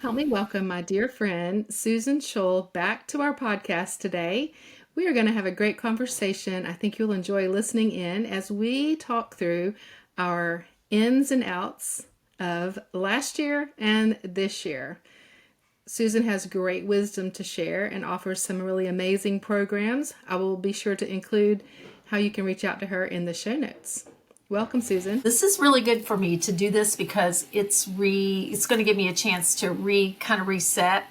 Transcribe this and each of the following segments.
Help me welcome my dear friend, Susan Shull, back to our podcast today. We are going to have a great conversation. I think you'll enjoy listening in as we talk through our ins and outs of last year and this year. Susan has great wisdom to share and offers some really amazing programs. I will be sure to include how you can reach out to her in the show notes. Welcome, Susan. This is really good for me to do this because it's going to give me a chance to kind of reset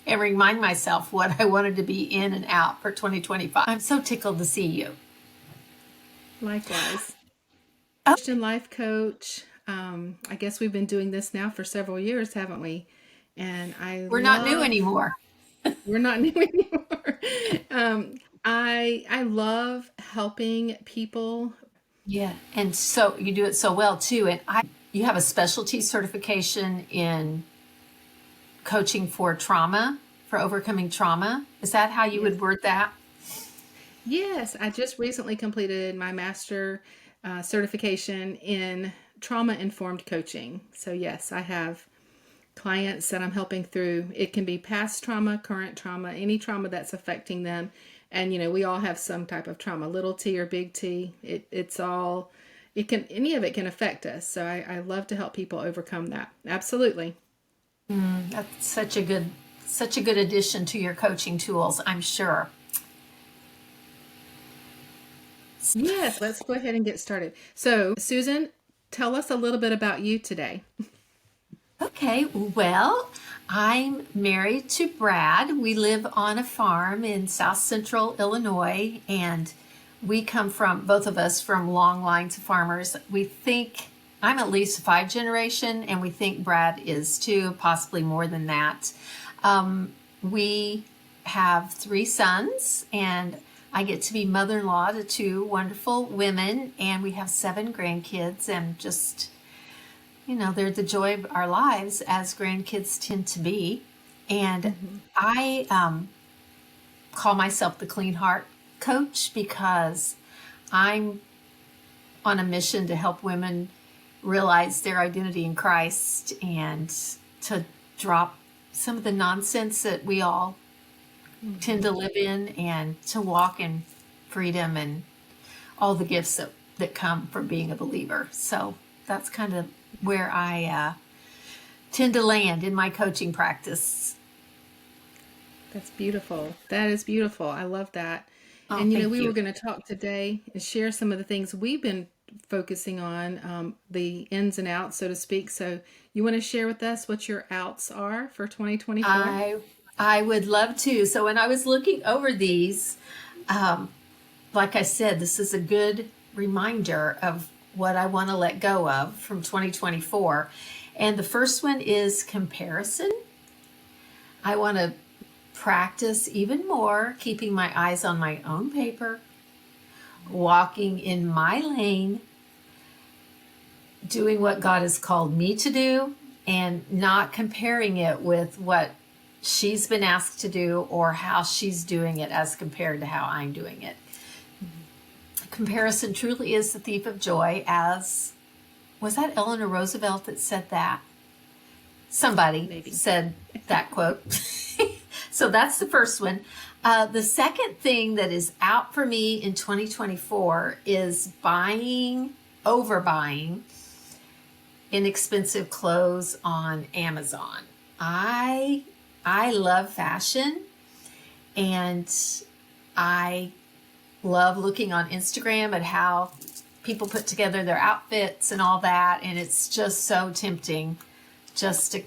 and remind myself what I wanted to be in and out for 2025. I'm so tickled to see you. Likewise. Christian life coach. I guess we've been doing this now for several years, haven't we? And We're not new anymore. we're not new anymore. I love helping people. Yeah, and so you do it so well too. And you have a specialty certification in coaching for trauma, for overcoming trauma. Is that how you would word that? Yes, I just recently completed my master certification in trauma informed coaching. So yes, I have clients that I'm helping through. It can be past trauma, current trauma, any trauma that's affecting them. And we all have some type of trauma, little t or big T. It's all, any of it can affect us. So I love to help people overcome that. Absolutely. That's such a good addition to your coaching tools, I'm sure. Yes, let's go ahead and get started. So, Susan, tell us a little bit about you today. Okay, well, I'm married to Brad. We live on a farm in South Central Illinois, and we come from, both of us, from long lines of farmers. We think I'm at least 5 generation, and we think Brad is too, possibly more than that. We have 3 sons, and I get to be mother-in-law to 2 wonderful women, and we have 7 grandkids, and just they're the joy of our lives, as grandkids tend to be. And I call myself the clean heart coach because I'm on a mission to help women realize their identity in Christ and to drop some of the nonsense that we all tend to live in and to walk in freedom and all the gifts that come from being a believer. So that's kind of where I tend to land in my coaching practice. That's beautiful. That is beautiful. I love that. Oh, And thank we were you. going to talk today and share some of the things we've been focusing on, the ins and outs, so to speak. So, you want to share with us what your outs are for 2024? I would love to. So when I was looking over these, like I said, this is a good reminder of what I want to let go of from 2024. And the first one is comparison. I want to practice even more keeping my eyes on my own paper, walking in my lane, doing what God has called me to do, and not comparing it with what she's been asked to do or how she's doing it as compared to how I'm doing it. Comparison truly is the thief of joy, as was that Eleanor Roosevelt that said that? Somebody Maybe. said that quote. So that's the first one. The second thing that is out for me in 2024 is overbuying inexpensive clothes on Amazon. I love fashion, and I love looking on Instagram at how people put together their outfits and all that, and it's just so tempting just to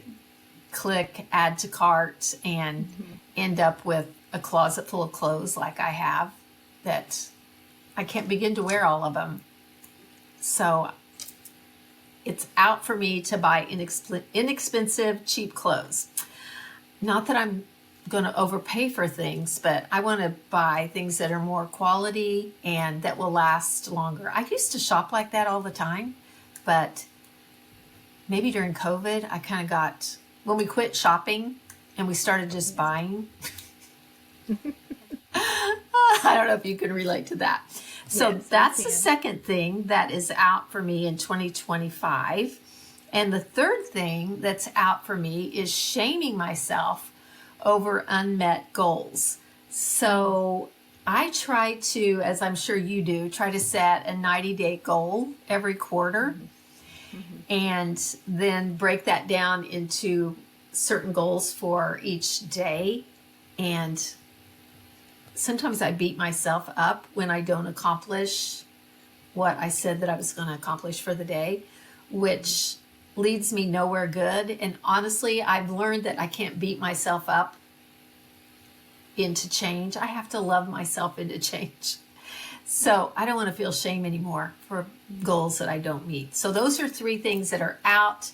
click add to cart and end up with a closet full of clothes like I have that I can't begin to wear all of them. So it's out for me to buy inexpensive, cheap clothes. Not that I'm going to overpay for things, but I want to buy things that are more quality and that will last longer. I used to shop like that all the time, but maybe during COVID, I kind of got, when we quit shopping and we started just buying. I don't know if you can relate to that. So Yes, I that's the can. second thing that is out for me in 2025. And the third thing that's out for me is shaming myself over unmet goals. So I try to, as I'm sure you do, try to set a 90-day goal every quarter and then break that down into certain goals for each day. And sometimes I beat myself up when I don't accomplish what I said that I was going to accomplish for the day, which leads me nowhere good. And honestly, I've learned that I can't beat myself up into change. I have to love myself into change. So I don't want to feel shame anymore for goals that I don't meet. So those are three things that are out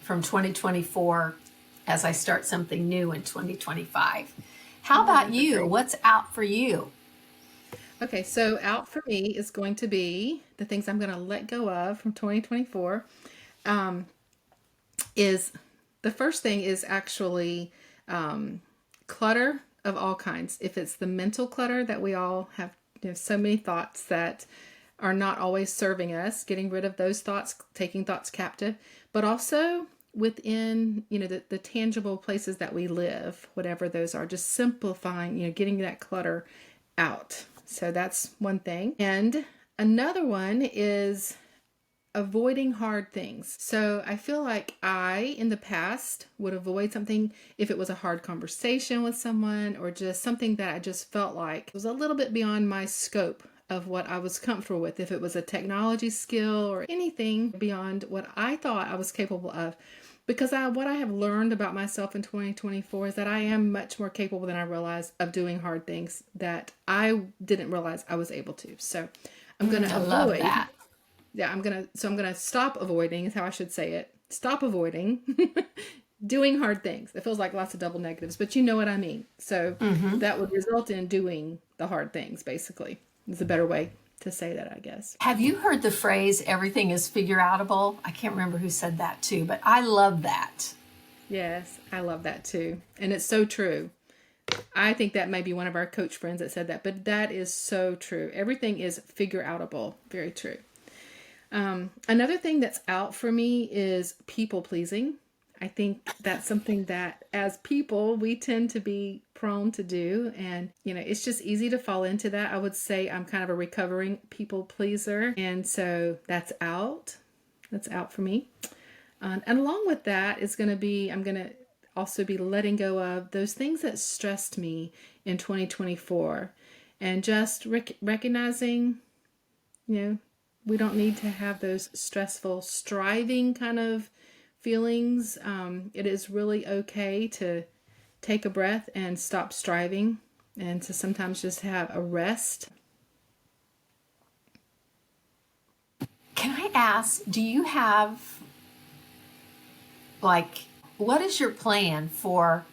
from 2024 as I start something new in 2025. How about you? What's out for you? Okay, so out for me is going to be the things I'm going to let go of from 2024. Is the first thing is actually clutter of all kinds. If it's the mental clutter that we all have, so many thoughts that are not always serving us, getting rid of those thoughts, taking thoughts captive, but also within, the tangible places that we live, whatever those are, just simplifying, getting that clutter out. So that's one thing. And another one is avoiding hard things. So I feel like in the past, would avoid something if it was a hard conversation with someone or just something that I just felt like was a little bit beyond my scope of what I was comfortable with. If it was a technology skill or anything beyond what I thought I was capable of. Because what I have learned about myself in 2024 is that I am much more capable than I realized of doing hard things that I didn't realize I was able to. So I'm going to I love avoid. that. Yeah, I'm going to stop avoiding is how I should say it. Stop avoiding doing hard things. It feels like lots of double negatives, but you know what I mean. So that would result in doing the hard things, basically. Is a better way to say that, I guess. Have you heard the phrase, everything is figure outable? I can't remember who said that too, but I love that. Yes, I love that too. And it's so true. I think that may be one of our coach friends that said that, but that is so true. Everything is figure outable. Very true. Another thing that's out for me is people pleasing. I think that's something that as people, we tend to be prone to do. And, it's just easy to fall into that. I would say I'm kind of a recovering people pleaser. And so that's out. That's out for me. And along with that is going to be, I'm going to also be letting go of those things that stressed me in 2024 and just recognizing, we don't need to have those stressful, striving kind of feelings. It is really okay to take a breath and stop striving and to sometimes just have a rest. Can I ask, do you have, what is your plan for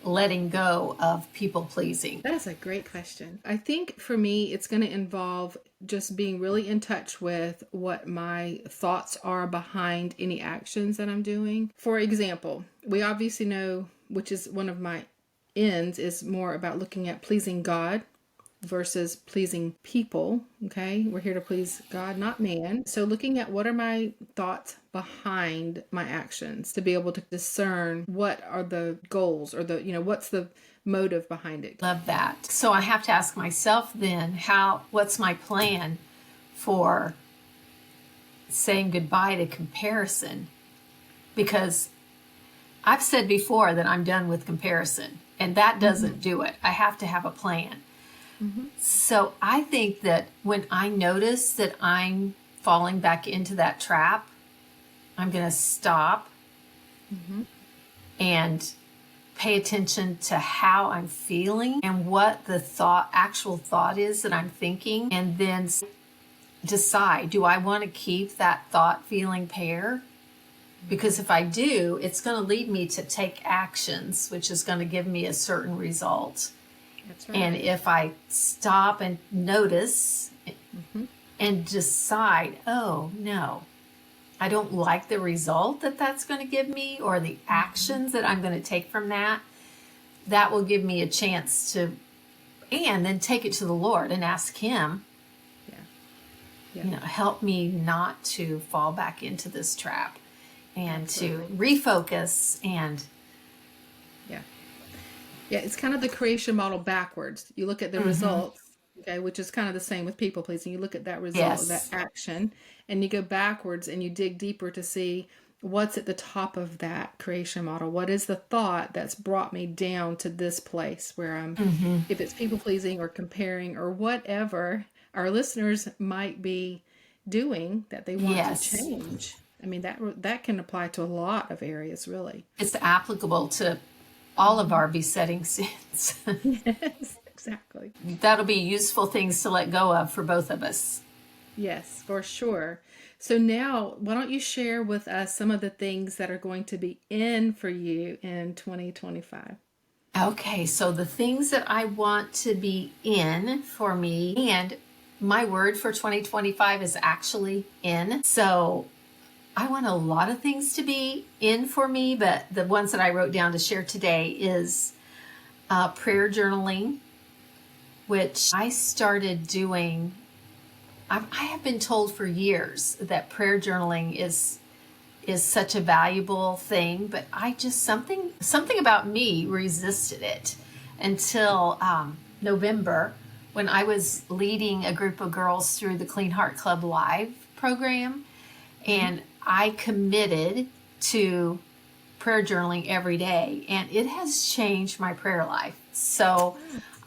letting go of people pleasing? That is a great question. I think for me, it's going to involve just being really in touch with what my thoughts are behind any actions that I'm doing. For example, we obviously know, which is one of my ends, is more about looking at pleasing God versus pleasing people. Okay, we're here to please God, not man. So looking at what are my thoughts behind my actions to be able to discern what are the goals or what's the motive behind it. Love that. So I have to ask myself then, what's my plan for saying goodbye to comparison? Because I've said before that I'm done with comparison, and that doesn't do it. I have to have a plan. So I think that when I notice that I'm falling back into that trap, I'm going to stop and pay attention to how I'm feeling and what the actual thought is that I'm thinking, and then decide, do I want to keep that thought feeling pair? Because if I do, it's going to lead me to take actions, which is going to give me a certain result. That's right. And if I stop and notice and decide, oh no, I don't like the result that's going to give me or the actions that I'm going to take from that, that will give me a chance to, and then take it to the Lord and ask Him, help me not to fall back into this trap. and to Absolutely. refocus and Yeah. Yeah, it's kind of the creation model backwards. You look at the results, okay, which is kind of the same with people pleasing. You look at that result, that yes, action, and you go backwards and you dig deeper to see what's at the top of that creation model. What is the thought that's brought me down to this place where I'm, if it's people pleasing or comparing or whatever our listeners might be doing that they want to yes. change. I mean, that can apply to a lot of areas, really. It's applicable to all of our besetting sins. Yes, exactly. That'll be useful things to let go of for both of us. Yes, for sure. So now, why don't you share with us some of the things that are going to be in for you in 2025? Okay, so the things that I want to be in for me, and my word for 2025 is actually in. So I want a lot of things to be in for me, but the ones that I wrote down to share today is prayer journaling, which I started doing. I have been told for years that prayer journaling is such a valuable thing, but I just something about me resisted it until November when I was leading a group of girls through the Clean Heart Club Live program, Mhm. and I committed to prayer journaling every day, and it has changed my prayer life. So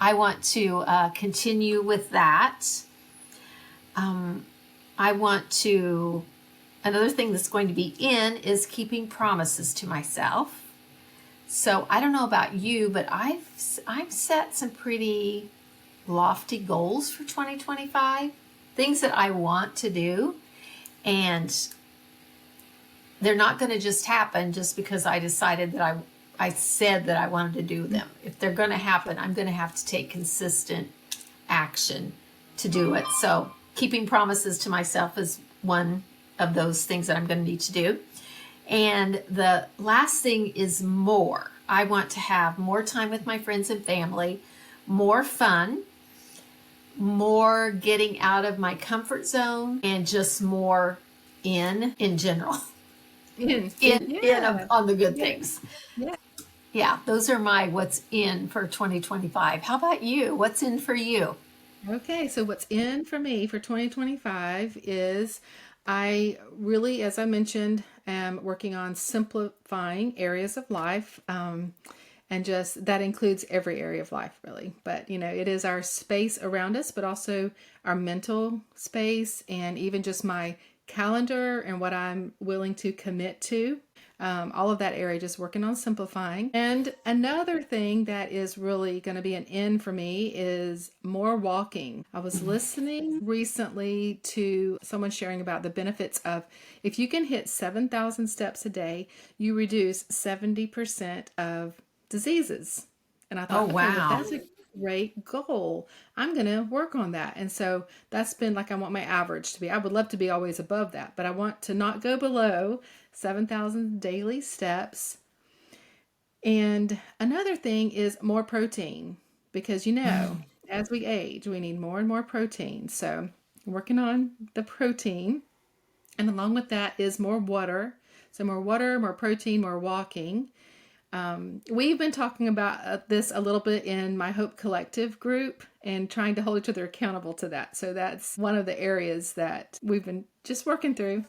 I want to continue with that. I want to, another thing that's going to be in is keeping promises to myself. So I don't know about you, but I've set some pretty lofty goals for 2025, things that I want to do, and they're not going to just happen just because I decided that I said that I wanted to do them. If they're going to happen, I'm going to have to take consistent action to do it. So keeping promises to myself is one of those things that I'm going to need to do. And the last thing is more. I want to have more time with my friends and family, more fun, more getting out of my comfort zone, and just more in general. In. In Yeah. on the good Yeah. things. Yeah. Yeah, those are my what's in for 2025. How about you? What's in for you? Okay, so what's in for me for 2025 is I really, as I mentioned, am working on simplifying areas of life. And just that includes every area of life, really. But, it is our space around us, but also our mental space and even just my calendar and what I'm willing to commit to. All of that area, just working on simplifying. And another thing that is really going to be an in for me is more walking. I was listening recently to someone sharing about the benefits of if you can hit 7,000 steps a day, you reduce 70% of diseases. And I Oh, thought, okay, well, wow. that's a great goal. I'm going to work on that. And so that's been like I want my average to be. I would love to be always above that, but I want to not go below 7,000 daily steps. And another thing is more protein because as we age, we need more and more protein. So, working on the protein. And along with that is more water. So, more water, more protein, more walking. We've been talking about this a little bit in my Hope Collective group and trying to hold each other accountable to that. So that's one of the areas that we've been just working through.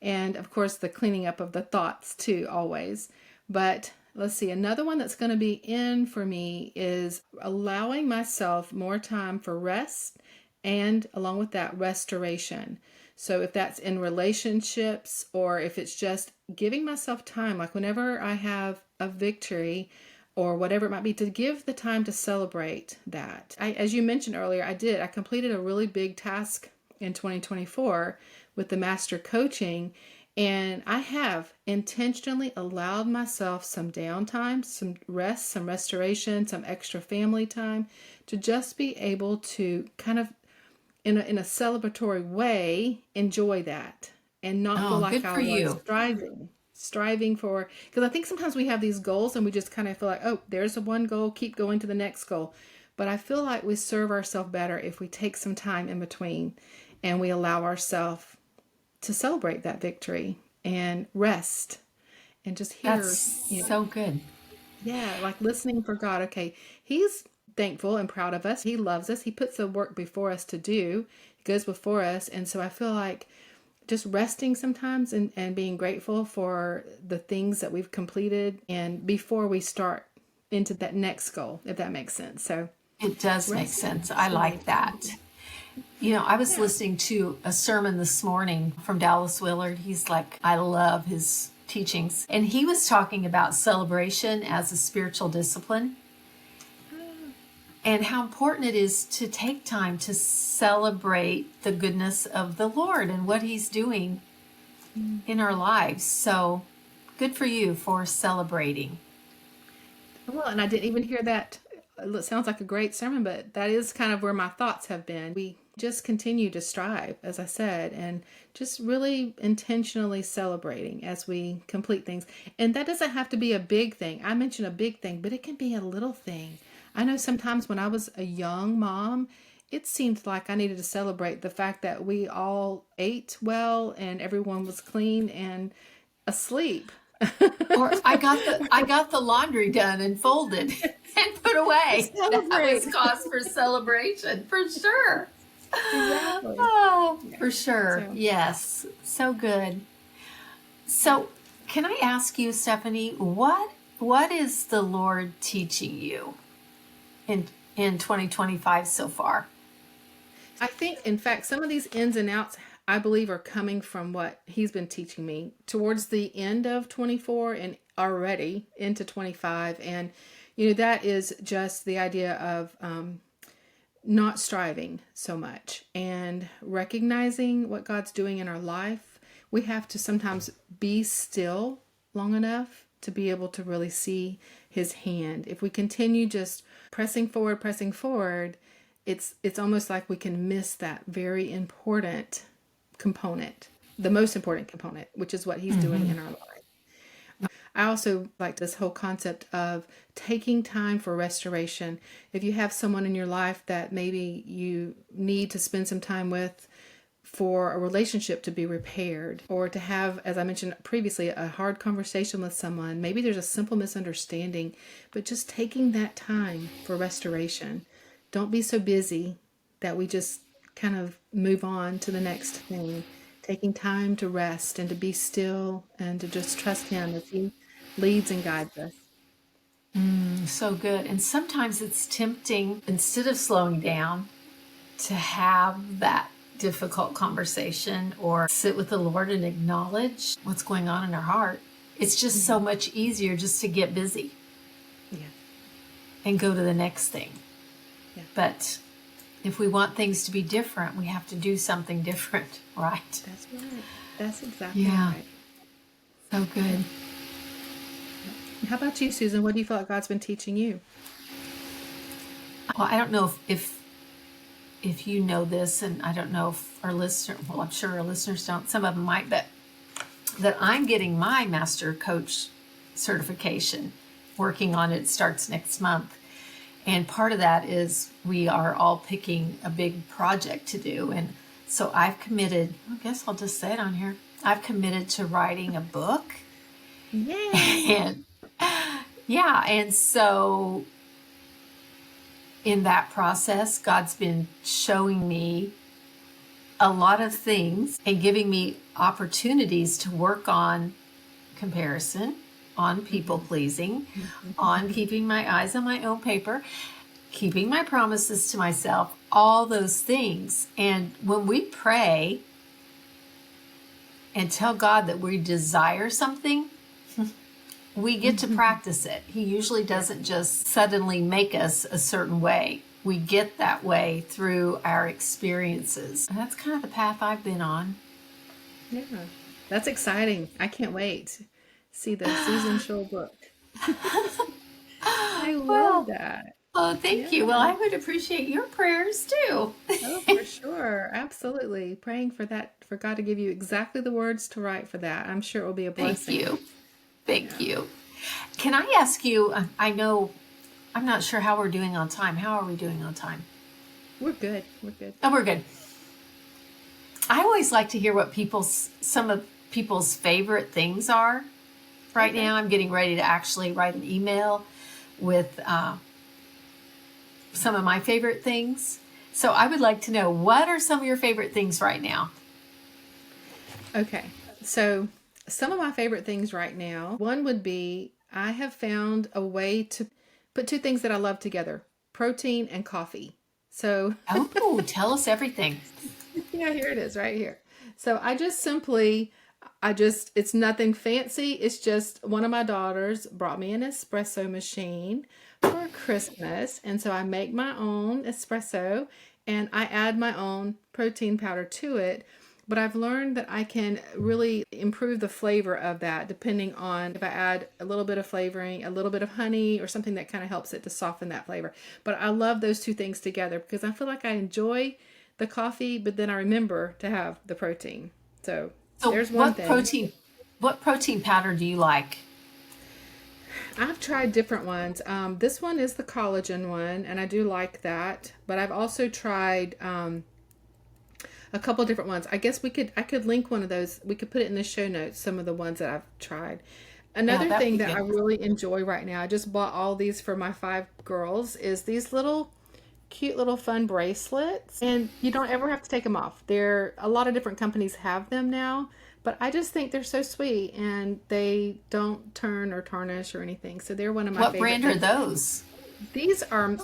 And of course, the cleaning up of the thoughts too, always. But let's see, another one that's going to be in for me is allowing myself more time for rest and along with that, restoration. So if that's in relationships or if it's just giving myself time, like whenever I have a victory or whatever it might be, to give the time to celebrate that. As you mentioned earlier, I completed a really big task in 2024 with the master coaching. And I have intentionally allowed myself some downtime, some rest, some restoration, some extra family time to just be able to kind of in a celebratory way enjoy that and not feel Oh, like good I for was you. striving for, because I think sometimes we have these goals and we just kind of feel like, oh, there's the one goal, keep going to the next goal. But I feel like we serve ourselves better if we take some time in between and we allow ourselves to celebrate that victory and rest and just That's hear, so good. yeah, like listening for God. Okay, He's thankful and proud of us. He loves us. He puts the work before us to do. He goes before us. And so I feel like just resting sometimes and being grateful for the things that we've completed and before we start into that next goal, if that makes sense. So It does make resting sense. I is really like that. important. I was Yeah. listening to a sermon this morning from Dallas Willard. He's like, I love his teachings. And he was talking about celebration as a spiritual discipline Ah, and how important it is to take time to celebrate the goodness of the Lord and what he's doing mm. in our lives. So good for you for celebrating. Well, and I didn't even hear that. It sounds like a great sermon, but that is kind of where my thoughts have been. We just continue to strive, as I said, and just really intentionally celebrating as we complete things. And that doesn't have to be a big thing. I mentioned a big thing, but it can be a little thing. I know sometimes when I was a young mom, it seemed like I needed to celebrate the fact that we all ate well and everyone was clean and asleep. Or I got the laundry done and folded and put away. That Celebrate. was cause for celebration for sure. Exactly. Oh, Yeah. for sure. So, Yes. So good. So, can I ask you, Stephanie, what is the Lord teaching you in in 2025 so far? I think, in fact, some of these ins and outs, I believe, are coming from what he's been teaching me towards the end of 24 and already into 25. And, that is just the idea of not striving so much and recognizing what God's doing in our life. We have to sometimes be still long enough to be able to really see his hand. If we continue just pressing forward, it's almost like we can miss that very important component, the most important component, which is what he's doing in our life. I also like this whole concept of taking time for restoration. If you have someone in your life that maybe you need to spend some time with for a relationship to be repaired, or to have, as I mentioned previously, a hard conversation with someone, maybe there's a simple misunderstanding, but just taking that time for restoration. Don't be so busy that we just kind of move on to the next thing. Taking time to rest and to be still and to just trust him as he leads and guides us. So good. And sometimes it's tempting, instead of slowing down, to have that difficult conversation or sit with the Lord and acknowledge what's going on in our heart. It's just so Hmm. much easier just to get busy Yeah, and go to the next thing. yeah, But if we want things to be different, we have to do something different, right? that's right. That's exactly Yeah, right. so good. Yep. How about you, Susan? What do you feel like God's been teaching you? Well, I don't know if you know this, and I don't know if our listener, well, I'm sure our listeners don't, some of them might, but that I'm getting my master coach certification, working on it, starts next month. And part of that is we are all picking a big project to do. And so I've committed, I guess I'll just say it on here, I've committed to writing a book. Yay! And yeah, and so in that process, God's been showing me a lot of things and giving me opportunities to work on comparison, on people Hmm. pleasing, on keeping my eyes on my own paper, keeping my promises to myself, all those things. And when we pray and tell God that we desire something, we get to practice it. He usually Yeah, doesn't just suddenly make us a certain way. We get that way through our experiences. And that's kind of the path I've been on. yeah. That's exciting. I can't wait to see the Susan Shull book. I love Well, that. oh, thank you. Well, Yeah. I would appreciate your prayers too. Oh, for sure. Absolutely. Praying for that, for God to give you exactly the words to write for that. I'm sure it will be a Thank blessing. you. Thank Yeah. you. Can I ask you? I know I'm not sure how we're doing on time. How are we doing on time? We're good. We're good. Oh, we're good. I always like to hear what some of people's favorite things are right now. I'm getting ready to actually write an email with some of my favorite things. So I would like to know, what are some of your favorite things right now? Okay. So, some of my favorite things right now, one would be I have found a way to put two things that I love together: protein and coffee. So, Oh, tell us everything. yeah, here it is right here. So, it's nothing fancy. It's just one of my daughters brought me an espresso machine for Christmas. And so I make my own espresso and I add my own protein powder to it. But I've learned that I can really improve the flavor of that depending on if I add a little bit of flavoring, a little bit of honey, or something that kind of helps it to soften that flavor. But I love those two things together because I feel like I enjoy the coffee, but then I remember to have the protein. So So there's one thing. what protein powder do you like? I've tried different ones. This one is the collagen one, and I do like that. But I've also tried a couple different ones. I guess I could link one of those. We could put it in the show notes. Some of the ones that I've tried. Yeah, Another that'd thing be that I good. really enjoy right now, I just bought all these for my five girls, is these little cute little fun bracelets, and you don't ever have to take them off. There, a lot of different companies have them now, but I just think they're so sweet and they don't turn or tarnish or anything. So they're one of my What favorite brand are things. those? These are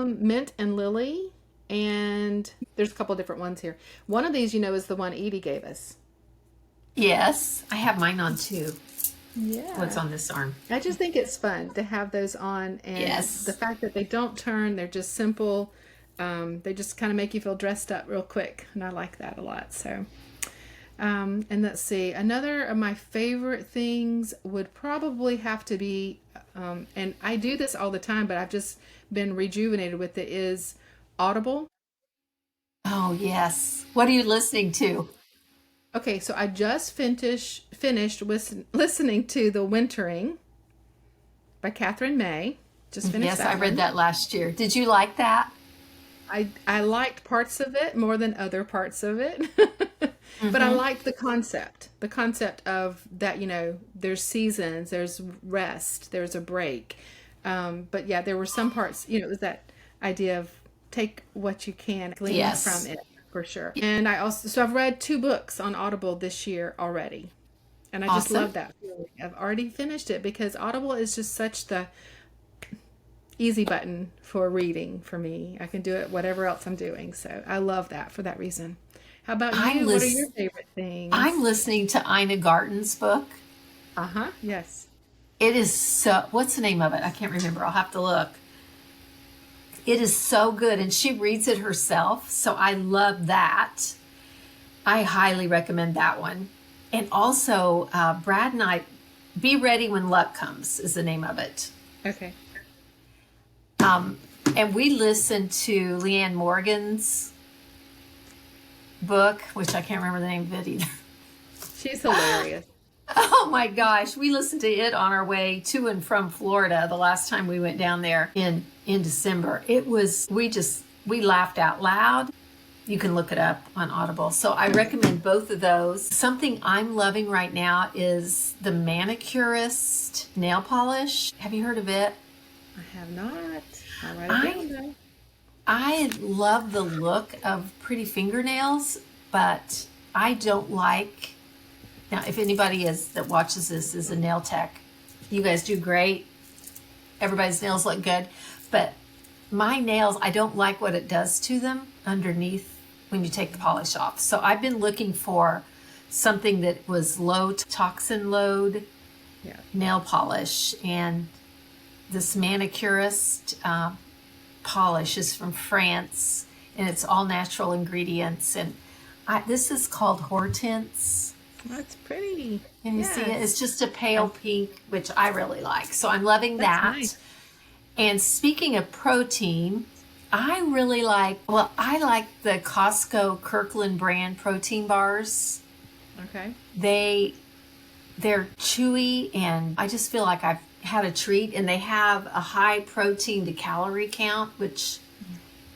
mint and lily, and there's a couple different ones here. One of these, is the one Edie gave us. Yes, I have mine on too. What's Yeah. on this arm? I just think it's fun to have those on, and the Yes. fact that they don't turn, they're just simple. They just kind of make you feel dressed up real quick, and I like that a lot. So, and let's see, another of my favorite things would probably have to be, and I do this all the time, but I've just been rejuvenated with it, is Audible. Oh, yes. What are you listening to? Okay, so I just finished listening to The Wintering by Catherine May. Just finished Yes, I that read one. that last year. Did you like that? I liked parts of it more than other parts of it. But I Mm-hmm. liked the concept of that, there's seasons, there's rest, there's a break. But yeah, there were some parts, it was that idea of take what you can glean from Yes. it for sure. And so I've read two books on Audible this year already. And I just love Awesome. that feeling. I've already finished it because Audible is just such the easy button for reading for me. I can do it whatever else I'm doing. So I love that for that reason. How about I'm you? What are your lis- favorite things? I'm listening to Ina Garten's book. Uh-huh. Yes. It is so, what's the name of it? I can't remember. I'll have to look. It is so good, and she reads it herself. So I love that. I highly recommend that one. And also, Brad and I, Be Ready When Luck Comes is the name of it. Okay. Um, and we listened to Leanne Morgan's book, which I can't remember the name of it either. She's hilarious. Oh my gosh, we listened to it on our way to and from Florida the last time we went down there in December. It was we laughed out loud. You can look it up on Audible. So I recommend both of those. Something I'm loving right now is the Manicurist nail polish. Have you heard of it? I have not. I'll write it I down though. I love the look of pretty fingernails, but I don't like. Now, if anybody is that watches this is a nail tech, you guys do great. Everybody's nails look good, but my nails, I don't like what it does to them underneath when you take the polish off. So I've been looking for something that was low toxin load Yeah. nail polish, and this manicurist polish is from France, and it's all natural ingredients. And this is called Hortense. That's pretty. Can you see it? Yes. It's just a pale pink, which I really like. So I'm loving That's nice. that. And speaking of protein, I like the Costco Kirkland brand protein bars. Okay. They're chewy, and I just feel like I've had a treat. And they have a high protein to calorie count, which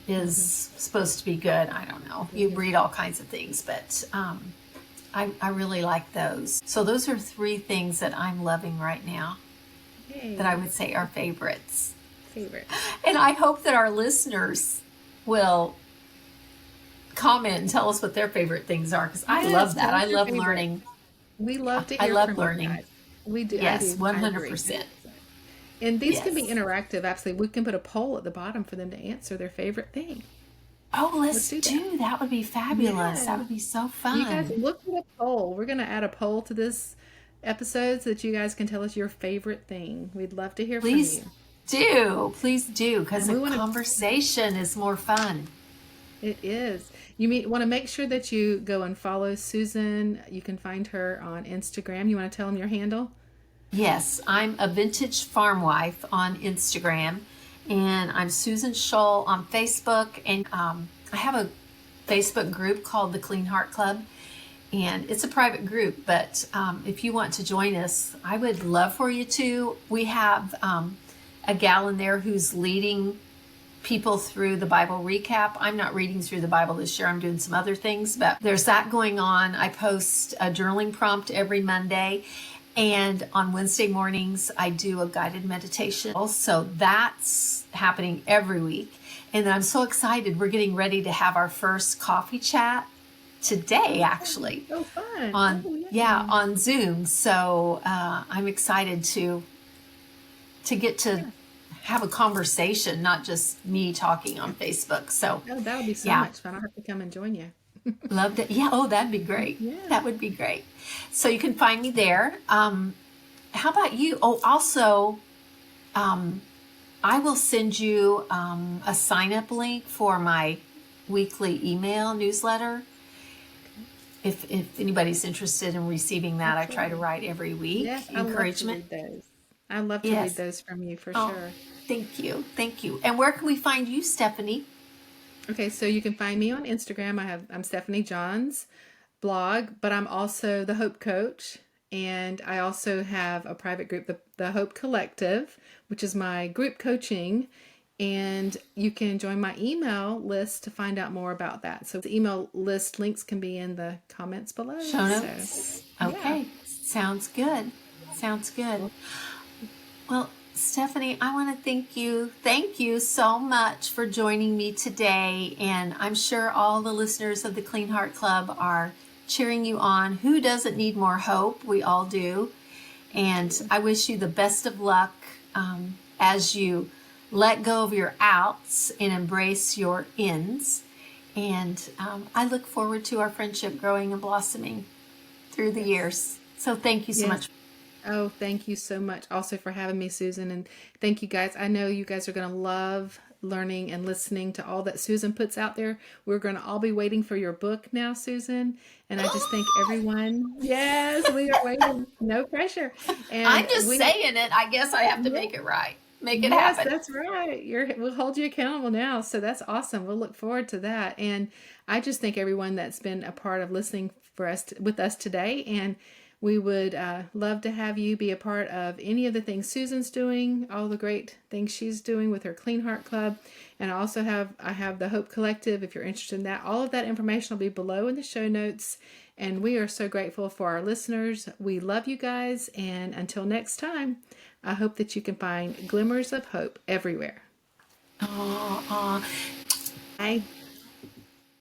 is supposed to be good. I don't know. You read all kinds of things, but I really like those. So those are three things that I'm loving right now that I Yay. would say are favorites. Favorites. And I hope that our listeners will comment and tell us what their favorite things are because I Yes, love that. tell us I your love favorite. learning. We Yeah, love to I hear love from you learning. guys. We do. I Yes, do. I agree. 100%. 100%. And these can be Yes. interactive. Absolutely. We can put a poll at the bottom for them to answer their favorite thing. Oh, Let's let's do that. do that. Would be fabulous. Yes. That would be so You guys fun. look at a poll. We're going to add a poll to this episode so that you guys can tell us your favorite thing. We'd love to hear from Please you. please do, because And a we want to, conversation is more fun. it is. Want to make sure that you go and follow Susan. You can find her on Instagram. You want to tell them your handle? Yes, I'm a vintage farm wife on Instagram, and I'm Susan Shull on Facebook, and I have a Facebook group called the Clean Heart Club, and it's a private group. But if you want to join us, I would love for you to. We have a gal in there who's leading people through the Bible recap. I'm not reading through the Bible this year. I'm doing some other things, but there's that going on. I post a journaling prompt every Monday. And on Wednesday mornings, I do a guided meditation. Also, that's happening every week. And then I'm so excited. We're getting ready to have our first coffee chat today, actually, Oh, fun. on, Oh, yeah, yay. on Zoom. So I'm excited to get to Yeah. have a conversation, not just me talking on Facebook. So, Oh, that would be so yeah, much fun. I'll have to come and join you. love it. Yeah, oh, that'd be great. Yeah. That would be great. So you can find me there. How about you? Oh, also, um, I will send you a sign up link for my weekly email newsletter. If anybody's interested in receiving that, I try to Absolutely. write every Yes, week. I love to Encouragement. read those. I love to read Yes. those from you for Oh, sure. thank you. Thank you. And where can we find you, Stephanie? Okay, so you can find me on Instagram. I'm Stephanie John's blog, but I'm also the Hope Coach, and I also have a private group, the Hope Collective, which is my group coaching. And you can join my email list to find out more about that. So the email list links can be in the comments below. Show So notes. yeah, Okay. Sounds good. Sounds good. well, Well, Stephanie, I want to thank you. Thank you so much for joining me today. And I'm sure all the listeners of the Clean Heart Club are cheering you on. Who doesn't need more hope? We all do. And I wish you the best of luck as you let go of your outs and embrace your ins. And I look forward to our friendship growing and blossoming through the yes, years. So thank you so yes. much. Oh, thank you so much also for having me, Susan. And thank you guys. I know you guys are going to love learning and listening to all that Susan puts out there. We're going to all be waiting for your book now, Susan. And I just thank everyone. Yes, we are waiting. No pressure. I'm And just we, saying it. I guess I have to yeah, make it right. Make it yes, happen. that's right. We'll hold you accountable now. So that's awesome. We'll look forward to that. And I just thank everyone that's been a part of listening for us with us today. And we would love to have you be a part of any of the things Susan's doing, all the great things she's doing with her Clean Heart Club. And I have the Hope Collective if you're interested in that. All of that information will be below in the show notes. And we are so grateful for our listeners. We love you guys. And until next time, I hope that you can find glimmers of hope everywhere. Oh, Bye.